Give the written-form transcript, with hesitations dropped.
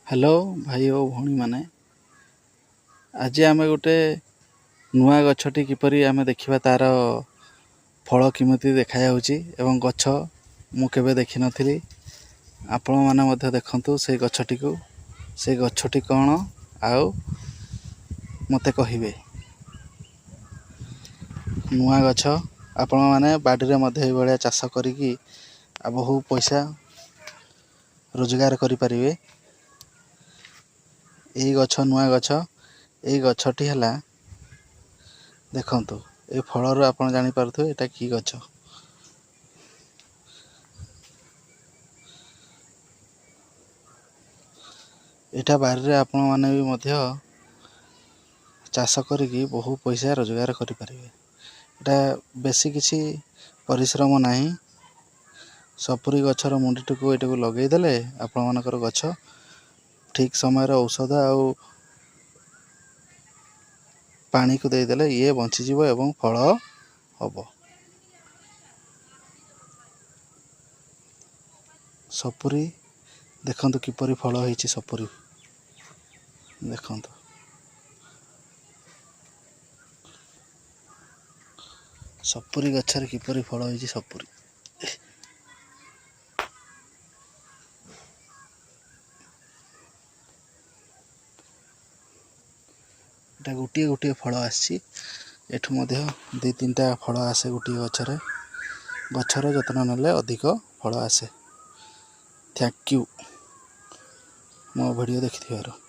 Hello भाई ओ भौणी माने आज आम गोटे नुआ गछटी किपरि आम देखा तार फल किमिति देखा एवं गछ मु केबे देखि नथिली आपण माने देखंतु से गछटी को से गछटी कौन आउ मते कहिबे। नुआ गछ आपण माने बाड़ी रे मध्ये भाया चाष करिकी बहु पैसा रोजगार करि परिबे। यही गछ नुआ गछ यही गछटी है देखंतु ए फल आप जानीपे यहाँ कि गछ यहाँ बारी आपण मैंने भी चाष करिकी बहु पैसा रोजगार करें। यहाँ बेसी किसी परिश्रम नहीं सपुरी गछर मुंडीटी को ये लगेदेले आपण मानकर गछ ठीक समय औषध आउ पानी को देदेले ये बंचीज एवं फल हम। सपुरी देखंतु किपरि फल होइछि सपुरी देखंतु सपुरी गछर किपरि फल होइछि सपुरी एटा गोटे गोटे फल आसी एठू मध्य दी तीनटा फल आसे गोटे गछर जत्न नेले अधिक फल आसे। थैंक यू मो वीडियो देखि।